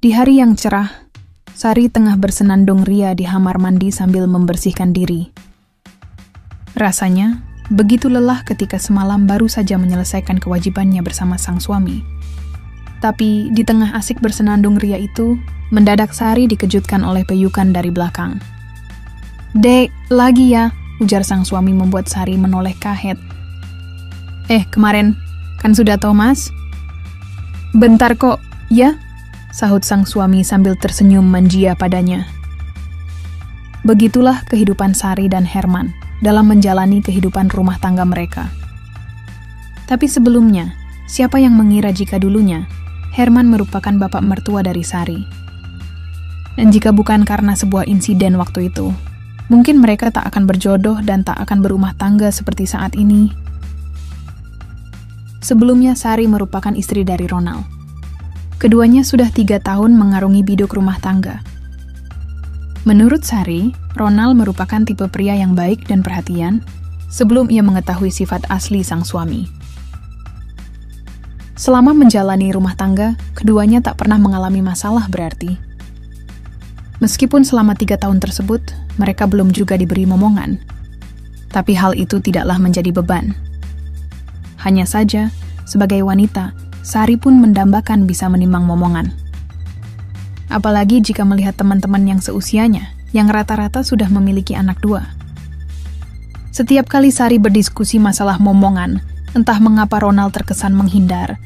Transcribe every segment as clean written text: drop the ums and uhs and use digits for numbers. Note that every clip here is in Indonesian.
Di hari yang cerah, Sari tengah bersenandung ria di kamar mandi sambil membersihkan diri. Rasanya begitu lelah ketika semalam baru saja menyelesaikan kewajibannya bersama sang suami. Tapi di tengah asik bersenandung ria itu, mendadak Sari dikejutkan oleh peyukan dari belakang. "Dek, lagi ya," ujar sang suami membuat Sari menoleh kaget. Kemarin kan sudah Thomas?" "Bentar kok, ya?" sahut sang suami sambil tersenyum manja padanya. Begitulah kehidupan Sari dan Herman dalam menjalani kehidupan rumah tangga mereka. Tapi sebelumnya, siapa yang mengira jika dulunya Herman merupakan bapak mertua dari Sari? Dan jika bukan karena sebuah insiden waktu itu, mungkin mereka tak akan berjodoh dan tak akan berumah tangga seperti saat ini. Sebelumnya Sari merupakan istri dari Ronald. Keduanya sudah 3 tahun mengarungi biduk rumah tangga. Menurut Sari, Ronald merupakan tipe pria yang baik dan perhatian sebelum ia mengetahui sifat asli sang suami. Selama menjalani rumah tangga, keduanya tak pernah mengalami masalah berarti. Meskipun selama 3 tahun tersebut, mereka belum juga diberi momongan. Tapi hal itu tidaklah menjadi beban. Hanya saja, sebagai wanita, Sari pun mendambakan bisa menimang momongan. Apalagi jika melihat teman-teman yang seusianya, yang rata-rata sudah memiliki anak 2. Setiap kali Sari berdiskusi masalah momongan, entah mengapa Ronald terkesan menghindar.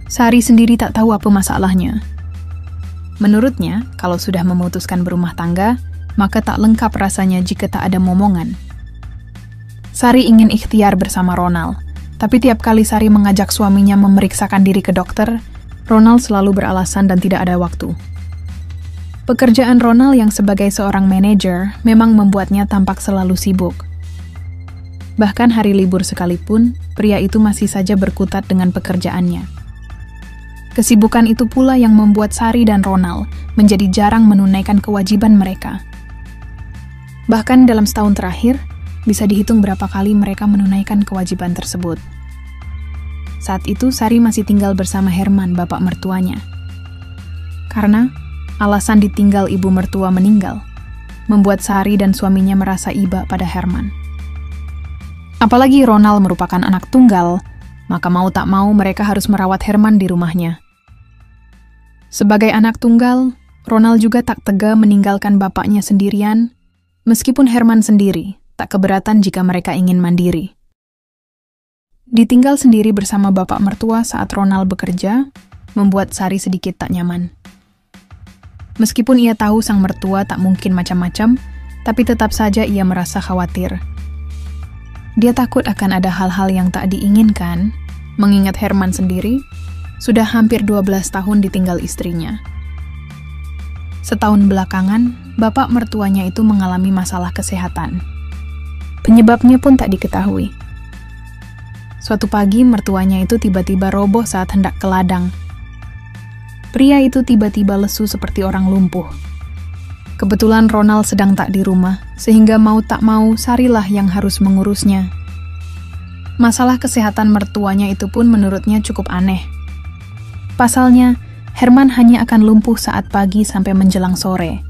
Sari sendiri tak tahu apa masalahnya. Menurutnya, kalau sudah memutuskan berumah tangga, maka tak lengkap rasanya jika tak ada momongan. Sari ingin ikhtiar bersama Ronald. Tapi tiap kali Sari mengajak suaminya memeriksakan diri ke dokter, Ronald selalu beralasan dan tidak ada waktu. Pekerjaan Ronald yang sebagai seorang manajer memang membuatnya tampak selalu sibuk. Bahkan hari libur sekalipun, pria itu masih saja berkutat dengan pekerjaannya. Kesibukan itu pula yang membuat Sari dan Ronald menjadi jarang menunaikan kewajiban mereka. Bahkan dalam setahun terakhir, bisa dihitung berapa kali mereka menunaikan kewajiban tersebut. Saat itu Sari masih tinggal bersama Herman, bapak mertuanya. Karena alasan ditinggal ibu mertua meninggal, membuat Sari dan suaminya merasa iba pada Herman. Apalagi Ronald merupakan anak tunggal, maka mau tak mau mereka harus merawat Herman di rumahnya. Sebagai anak tunggal, Ronald juga tak tega meninggalkan bapaknya sendirian, meskipun Herman sendiri tak keberatan jika mereka ingin mandiri. Ditinggal sendiri bersama bapak mertua saat Ronald bekerja, membuat Sari sedikit tak nyaman. Meskipun ia tahu sang mertua tak mungkin macam-macam, tapi tetap saja ia merasa khawatir. Dia takut akan ada hal-hal yang tak diinginkan, mengingat Herman sendiri sudah hampir 12 tahun ditinggal istrinya. Setahun belakangan, bapak mertuanya itu mengalami masalah kesehatan. Penyebabnya pun tak diketahui. Suatu pagi, mertuanya itu tiba-tiba roboh saat hendak ke ladang. Pria itu tiba-tiba lesu seperti orang lumpuh. Kebetulan Ronald sedang tak di rumah, sehingga mau tak mau Sarilah yang harus mengurusnya. Masalah kesehatan mertuanya itu pun menurutnya cukup aneh. Pasalnya, Herman hanya akan lumpuh saat pagi sampai menjelang sore.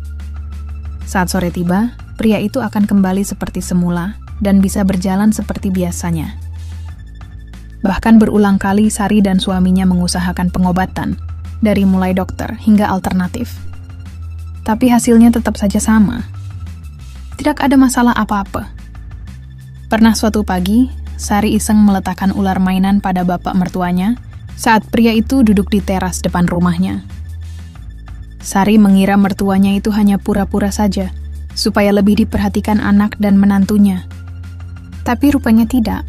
Saat sore tiba, pria itu akan kembali seperti semula dan bisa berjalan seperti biasanya. Bahkan berulang kali Sari dan suaminya mengusahakan pengobatan, dari mulai dokter hingga alternatif. Tapi hasilnya tetap saja sama. Tidak ada masalah apa-apa. Pernah suatu pagi, Sari iseng meletakkan ular mainan pada bapak mertuanya saat pria itu duduk di teras depan rumahnya. Sari mengira mertuanya itu hanya pura-pura saja, supaya lebih diperhatikan anak dan menantunya. Tapi rupanya tidak.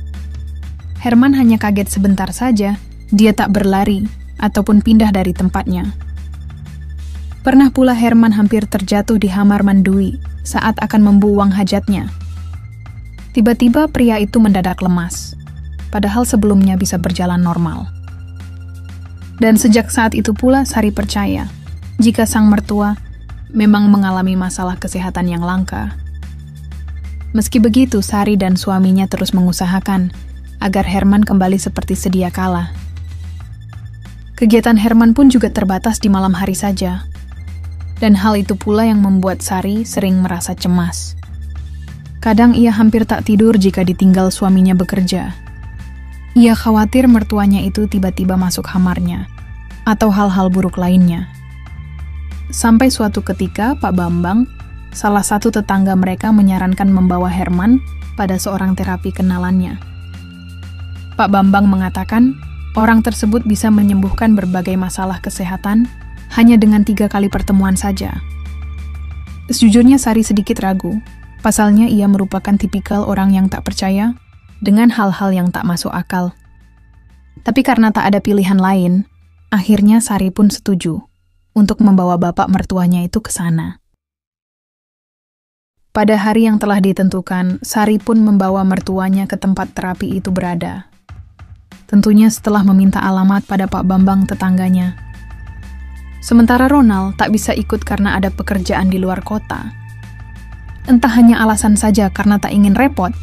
Herman hanya kaget sebentar saja, dia tak berlari ataupun pindah dari tempatnya. Pernah pula Herman hampir terjatuh di kamar mandi saat akan membuang hajatnya. Tiba-tiba pria itu mendadak lemas, padahal sebelumnya bisa berjalan normal. Dan sejak saat itu pula Sari percaya, jika sang mertua memang mengalami masalah kesehatan yang langka. Meski begitu, Sari dan suaminya terus mengusahakan agar Herman kembali seperti sedia kala. Kegiatan Herman pun juga terbatas di malam hari saja. Dan hal itu pula yang membuat Sari sering merasa cemas. Kadang ia hampir tak tidur jika ditinggal suaminya bekerja. Ia khawatir mertuanya itu tiba-tiba masuk kamarnya, atau hal-hal buruk lainnya. Sampai suatu ketika Pak Bambang, salah satu tetangga mereka, menyarankan membawa Herman pada seorang terapi kenalannya. Pak Bambang mengatakan, orang tersebut bisa menyembuhkan berbagai masalah kesehatan hanya dengan 3 kali pertemuan saja. Sejujurnya Sari sedikit ragu, pasalnya ia merupakan tipikal orang yang tak percaya dengan hal-hal yang tak masuk akal. Tapi karena tak ada pilihan lain, akhirnya Sari pun setuju untuk membawa bapak mertuanya itu ke sana. Pada hari yang telah ditentukan, Sari pun membawa mertuanya ke tempat terapi itu berada. Tentunya setelah meminta alamat pada Pak Bambang tetangganya. Sementara Ronald tak bisa ikut karena ada pekerjaan di luar kota. Entah hanya alasan saja karena tak ingin repot,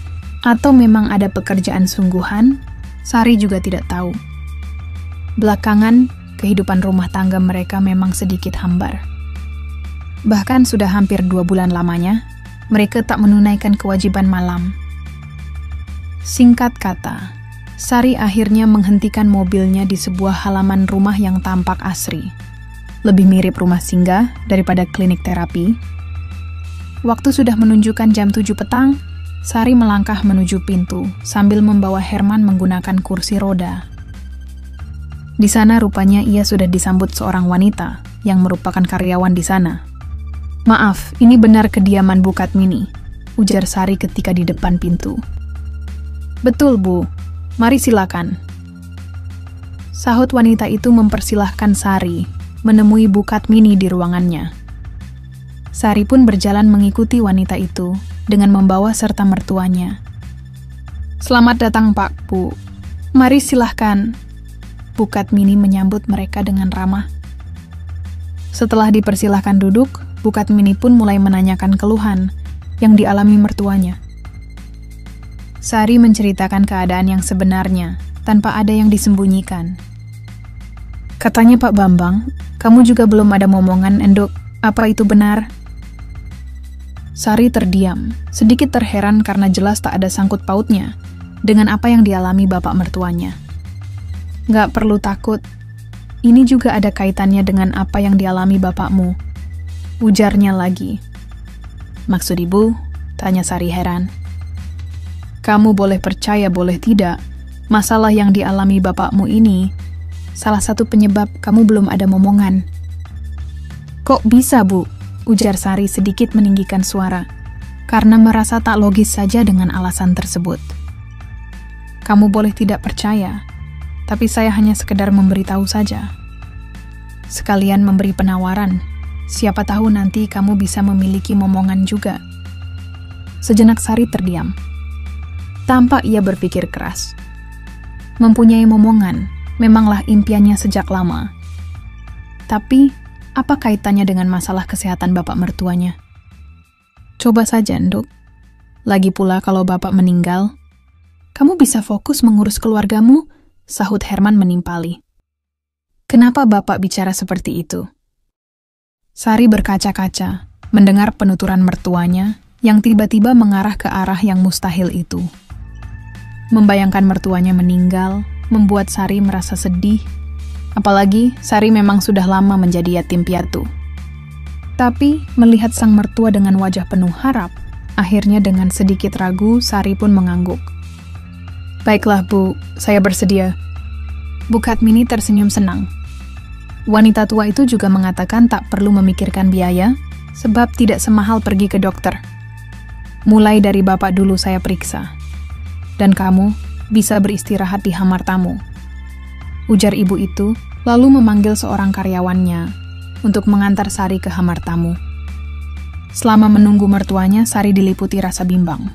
atau memang ada pekerjaan sungguhan, Sari juga tidak tahu. Belakangan, kehidupan rumah tangga mereka memang sedikit hambar. Bahkan sudah hampir 2 bulan lamanya, mereka tak menunaikan kewajiban malam. Singkat kata, Sari akhirnya menghentikan mobilnya di sebuah halaman rumah yang tampak asri. Lebih mirip rumah singgah daripada klinik terapi. Waktu sudah menunjukkan jam 7 petang, Sari melangkah menuju pintu sambil membawa Herman menggunakan kursi roda. Di sana rupanya ia sudah disambut seorang wanita yang merupakan karyawan di sana. "Maaf, ini benar kediaman Bu Katmini," ujar Sari ketika di depan pintu. "Betul, Bu. Mari silakan." Sahut wanita itu mempersilahkan Sari menemui Bu Katmini di ruangannya. Sari pun berjalan mengikuti wanita itu dengan membawa serta mertuanya. "Selamat datang, Pak, Bu. Mari silahkan." Bu Katmini menyambut mereka dengan ramah. Setelah dipersilahkan duduk, Bu Katmini pun mulai menanyakan keluhan yang dialami mertuanya. Sari menceritakan keadaan yang sebenarnya, tanpa ada yang disembunyikan. "Katanya Pak Bambang, kamu juga belum ada momongan, Enduk. Apa itu benar?" Sari terdiam, sedikit terheran karena jelas tak ada sangkut pautnya dengan apa yang dialami bapak mertuanya. "Nggak perlu takut. Ini juga ada kaitannya dengan apa yang dialami bapakmu," ujarnya lagi. "Maksud ibu?" tanya Sari heran. "Kamu boleh percaya boleh tidak, masalah yang dialami bapakmu ini salah satu penyebab kamu belum ada momongan." "Kok bisa, Bu?" ujar Sari sedikit meninggikan suara, karena merasa tak logis saja dengan alasan tersebut. "Kamu boleh tidak percaya, tapi saya hanya sekedar memberitahu saja. Sekalian memberi penawaran, siapa tahu nanti kamu bisa memiliki momongan juga." Sejenak Sari terdiam. Tampak ia berpikir keras. Mempunyai momongan memanglah impiannya sejak lama. Tapi, apa kaitannya dengan masalah kesehatan bapak mertuanya? "Coba saja, Nduk. Lagi pula kalau bapak meninggal, kamu bisa fokus mengurus keluargamu," sahut Herman menimpali. "Kenapa bapak bicara seperti itu?" Sari berkaca-kaca, mendengar penuturan mertuanya yang tiba-tiba mengarah ke arah yang mustahil itu. Membayangkan mertuanya meninggal, membuat Sari merasa sedih. Apalagi Sari memang sudah lama menjadi yatim piatu. Tapi melihat sang mertua dengan wajah penuh harap, akhirnya dengan sedikit ragu Sari pun mengangguk. "Baiklah, Bu, saya bersedia." Bu Katmini tersenyum senang. Wanita tua itu juga mengatakan tak perlu memikirkan biaya, sebab tidak semahal pergi ke dokter. "Mulai dari bapak dulu saya periksa. Dan kamu bisa beristirahat di kamar tamu," ujar ibu itu, lalu memanggil seorang karyawannya untuk mengantar Sari ke kamar tamu. Selama menunggu mertuanya, Sari diliputi rasa bimbang.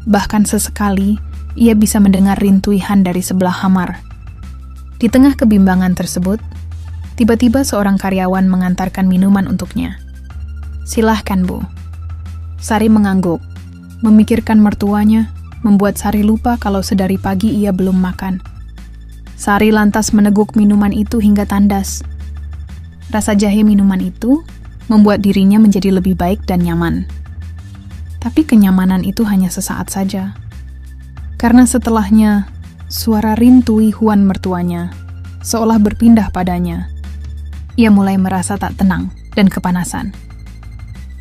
Bahkan sesekali, ia bisa mendengar rintuihan dari sebelah kamar. Di tengah kebimbangan tersebut, tiba-tiba seorang karyawan mengantarkan minuman untuknya. "Silahkan, Bu." Sari mengangguk. Memikirkan mertuanya membuat Sari lupa kalau sedari pagi ia belum makan. Sari lantas meneguk minuman itu hingga tandas. Rasa jahe minuman itu membuat dirinya menjadi lebih baik dan nyaman. Tapi kenyamanan itu hanya sesaat saja. Karena setelahnya, suara rintui Huan mertuanya seolah berpindah padanya. Ia mulai merasa tak tenang dan kepanasan.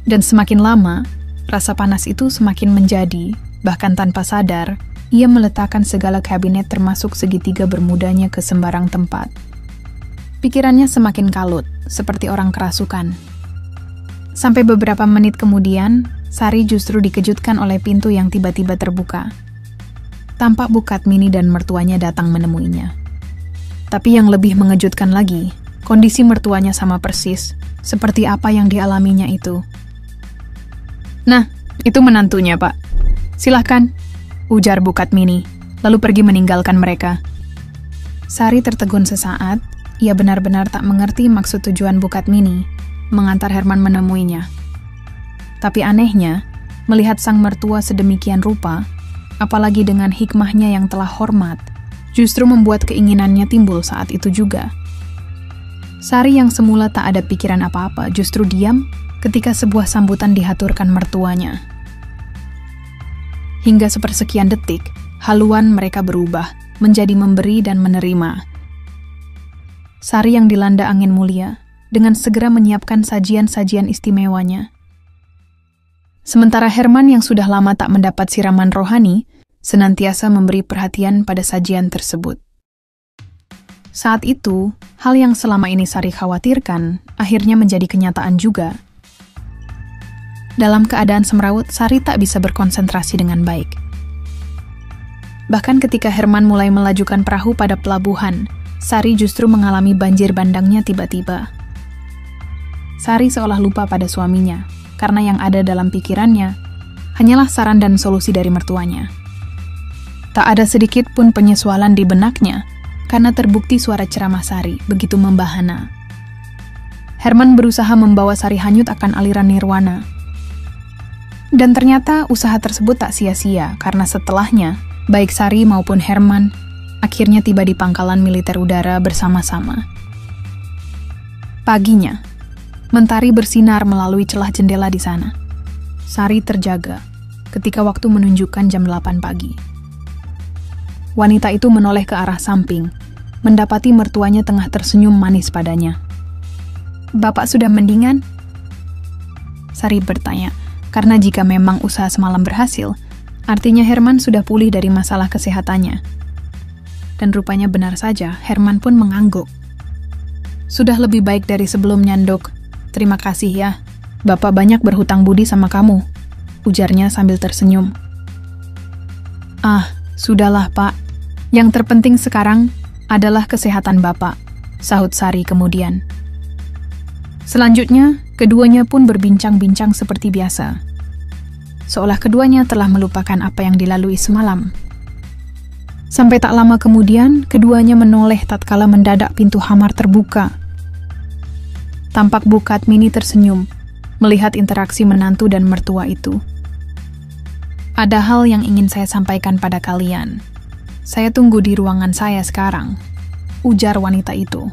Dan semakin lama, rasa panas itu semakin menjadi, bahkan tanpa sadar, ia meletakkan segala kabinet termasuk segitiga bermudanya ke sembarang tempat. Pikirannya semakin kalut, seperti orang kerasukan. Sampai beberapa menit kemudian, Sari justru dikejutkan oleh pintu yang tiba-tiba terbuka. Tampak Bukatmini dan mertuanya datang menemuinya. Tapi yang lebih mengejutkan lagi, kondisi mertuanya sama persis, seperti apa yang dialaminya itu. "Nah, itu menantunya, Pak. Silahkan," ujar Bukatmini, lalu pergi meninggalkan mereka. Sari tertegun sesaat, ia benar-benar tak mengerti maksud tujuan Bukatmini mengantar Herman menemuinya. Tapi anehnya, melihat sang mertua sedemikian rupa, apalagi dengan hikmahnya yang telah hormat, justru membuat keinginannya timbul saat itu juga. Sari yang semula tak ada pikiran apa-apa justru diam ketika sebuah sambutan dihaturkan mertuanya. Hingga sepersekian detik, haluan mereka berubah menjadi memberi dan menerima. Sari yang dilanda angin mulia dengan segera menyiapkan sajian-sajian istimewanya. Sementara Herman yang sudah lama tak mendapat siraman rohani, senantiasa memberi perhatian pada sajian tersebut. Saat itu, hal yang selama ini Sari khawatirkan, akhirnya menjadi kenyataan juga. Dalam keadaan semrawut, Sari tak bisa berkonsentrasi dengan baik. Bahkan ketika Herman mulai melajukan perahu pada pelabuhan, Sari justru mengalami banjir bandangnya tiba-tiba. Sari seolah lupa pada suaminya, karena yang ada dalam pikirannya hanyalah saran dan solusi dari mertuanya. Tak ada sedikit pun penyesuaian di benaknya, karena terbukti suara ceramah Sari begitu membahana. Herman berusaha membawa Sari hanyut akan aliran nirwana. Dan ternyata usaha tersebut tak sia-sia, karena setelahnya, baik Sari maupun Herman akhirnya tiba di pangkalan militer udara bersama-sama. Paginya, mentari bersinar melalui celah jendela di sana. Sari terjaga ketika waktu menunjukkan jam 8 pagi. Wanita itu menoleh ke arah samping, mendapati mertuanya tengah tersenyum manis padanya. "Bapak sudah mendingan?" Sari bertanya, karena jika memang usaha semalam berhasil, artinya Herman sudah pulih dari masalah kesehatannya. Dan rupanya benar saja, Herman pun mengangguk. "Sudah lebih baik dari sebelumnya, Dok. Terima kasih ya, Bapak banyak berhutang budi sama kamu," ujarnya sambil tersenyum. "Ah, sudahlah Pak. Yang terpenting sekarang adalah kesehatan Bapak," sahut Sari kemudian. Selanjutnya, keduanya pun berbincang-bincang seperti biasa. Seolah keduanya telah melupakan apa yang dilalui semalam. Sampai tak lama kemudian, keduanya menoleh tatkala mendadak pintu kamar terbuka. Tampak Bukatmini tersenyum, melihat interaksi menantu dan mertua itu. "Ada hal yang ingin saya sampaikan pada kalian. Saya tunggu di ruangan saya sekarang," ujar wanita itu,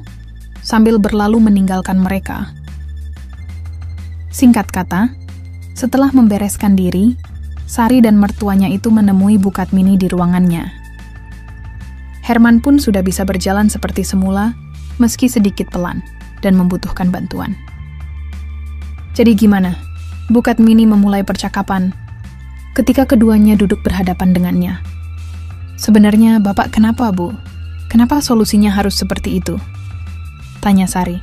sambil berlalu meninggalkan mereka. Singkat kata, setelah membereskan diri, Sari dan mertuanya itu menemui Bukatmini di ruangannya. Herman pun sudah bisa berjalan seperti semula, meski sedikit pelan, dan membutuhkan bantuan. "Jadi gimana?" Bukatmini memulai percakapan ketika keduanya duduk berhadapan dengannya. "Sebenarnya Bapak kenapa, Bu? Kenapa solusinya harus seperti itu?" tanya Sari.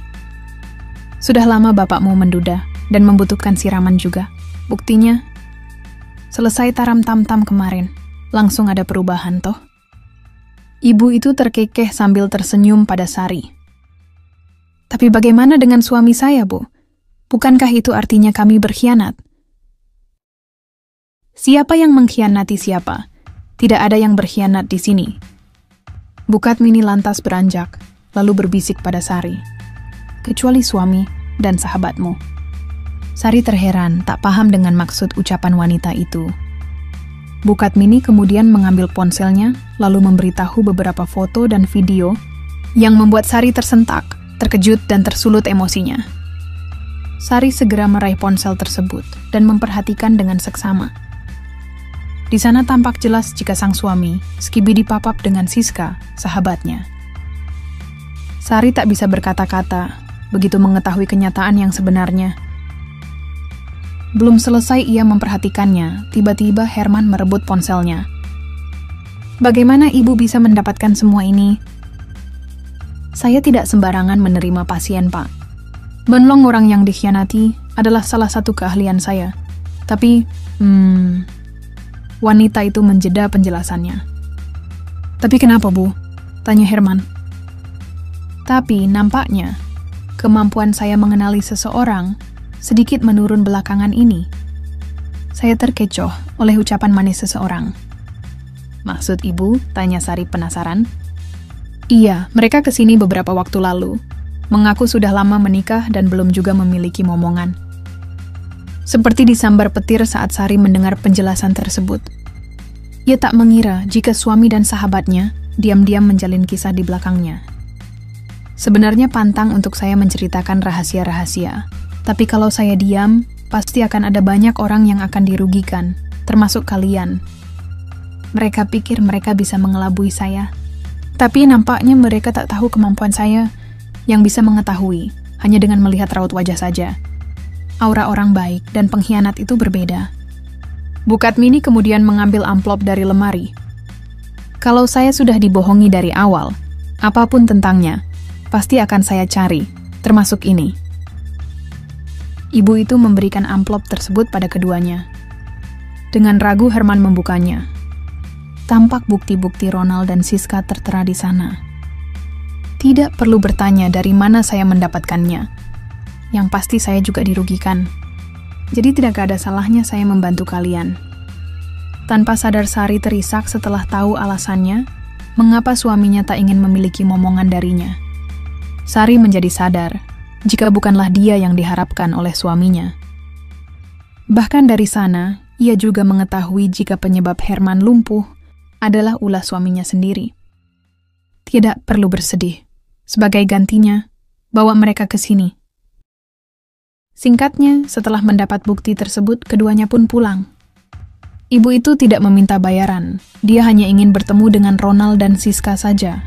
"Sudah lama bapakmu menduda dan membutuhkan siraman juga. Buktinya, selesai taram tam-tam kemarin, langsung ada perubahan toh." Ibu itu terkekeh sambil tersenyum pada Sari. "Tapi bagaimana dengan suami saya, Bu? Bukankah itu artinya kami berkhianat?" "Siapa yang mengkhianati siapa? Tidak ada yang berkhianat di sini." Bukatmini lantas beranjak, lalu berbisik pada Sari. "Kecuali suami dan sahabatmu." Sari terheran, tak paham dengan maksud ucapan wanita itu. Bu Katmini kemudian mengambil ponselnya, lalu memberitahu beberapa foto dan video yang membuat Sari tersentak, terkejut, dan tersulut emosinya. Sari segera meraih ponsel tersebut dan memperhatikan dengan seksama. Di sana tampak jelas jika sang suami, skibidi papap dengan Siska, sahabatnya. Sari tak bisa berkata-kata, begitu mengetahui kenyataan yang sebenarnya. Belum selesai ia memperhatikannya, tiba-tiba Herman merebut ponselnya. Bagaimana ibu bisa mendapatkan semua ini? Saya tidak sembarangan menerima pasien, Pak. Menolong orang yang dikhianati adalah salah satu keahlian saya. Tapi, wanita itu menjeda penjelasannya. Tapi kenapa, Bu? Tanya Herman. Tapi nampaknya, kemampuan saya mengenali seseorang sedikit menurun belakangan ini. Saya terkecoh oleh ucapan manis seseorang. Maksud ibu? Tanya Sari penasaran. Iya, mereka kesini beberapa waktu lalu. Mengaku sudah lama menikah dan belum juga memiliki momongan. Seperti disambar petir saat Sari mendengar penjelasan tersebut. Ia tak mengira jika suami dan sahabatnya diam-diam menjalin kisah di belakangnya. Sebenarnya pantang untuk saya menceritakan rahasia-rahasia. Tapi kalau saya diam, pasti akan ada banyak orang yang akan dirugikan, termasuk kalian. Mereka pikir mereka bisa mengelabui saya. Tapi nampaknya mereka tak tahu kemampuan saya yang bisa mengetahui hanya dengan melihat raut wajah saja. Aura orang baik dan pengkhianat itu berbeda. Bu Katmini kemudian mengambil amplop dari lemari. Kalau saya sudah dibohongi dari awal, apapun tentangnya, pasti akan saya cari, termasuk ini. Ibu itu memberikan amplop tersebut pada keduanya. Dengan ragu Herman membukanya. Tampak bukti-bukti Ronald dan Siska tertera di sana. Tidak perlu bertanya dari mana saya mendapatkannya. Yang pasti saya juga dirugikan. Jadi tidak ada salahnya saya membantu kalian. Tanpa sadar Sari terisak setelah tahu alasannya, mengapa suaminya tak ingin memiliki momongan darinya. Sari menjadi sadar jika bukanlah dia yang diharapkan oleh suaminya. Bahkan dari sana, ia juga mengetahui jika penyebab Herman lumpuh adalah ulah suaminya sendiri. Tidak perlu bersedih. Sebagai gantinya, bawa mereka ke sini. Singkatnya, setelah mendapat bukti tersebut, keduanya pun pulang. Ibu itu tidak meminta bayaran. Dia hanya ingin bertemu dengan Ronald dan Siska saja.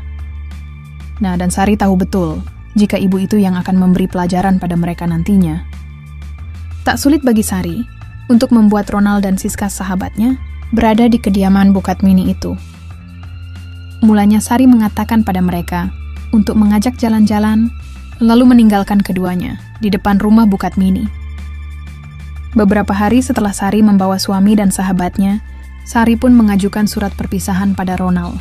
Nah, dan Sari tahu betul jika ibu itu yang akan memberi pelajaran pada mereka nantinya. Tak sulit bagi Sari untuk membuat Ronald dan Siska sahabatnya berada di kediaman Bu Katmini itu. Mulanya Sari mengatakan pada mereka untuk mengajak jalan-jalan, lalu meninggalkan keduanya di depan rumah Bu Katmini. Beberapa hari setelah Sari membawa suami dan sahabatnya, Sari pun mengajukan surat perpisahan pada Ronald.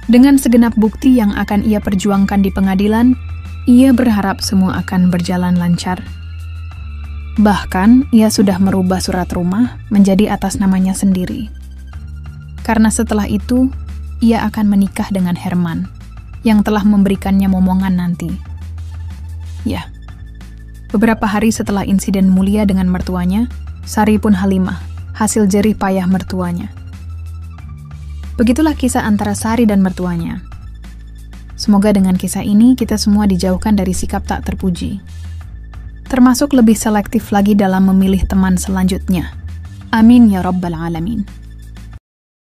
Dengan segenap bukti yang akan ia perjuangkan di pengadilan, ia berharap semua akan berjalan lancar. Bahkan, ia sudah merubah surat rumah menjadi atas namanya sendiri. Karena setelah itu, ia akan menikah dengan Herman, yang telah memberikannya momongan nanti. Ya, beberapa hari setelah insiden mulia dengan mertuanya, Sari pun halimah, hasil jerih payah mertuanya. Begitulah kisah antara Sari dan mertuanya. Semoga dengan kisah ini kita semua dijauhkan dari sikap tak terpuji. Termasuk lebih selektif lagi dalam memilih teman selanjutnya. Amin ya Rabbal Alamin.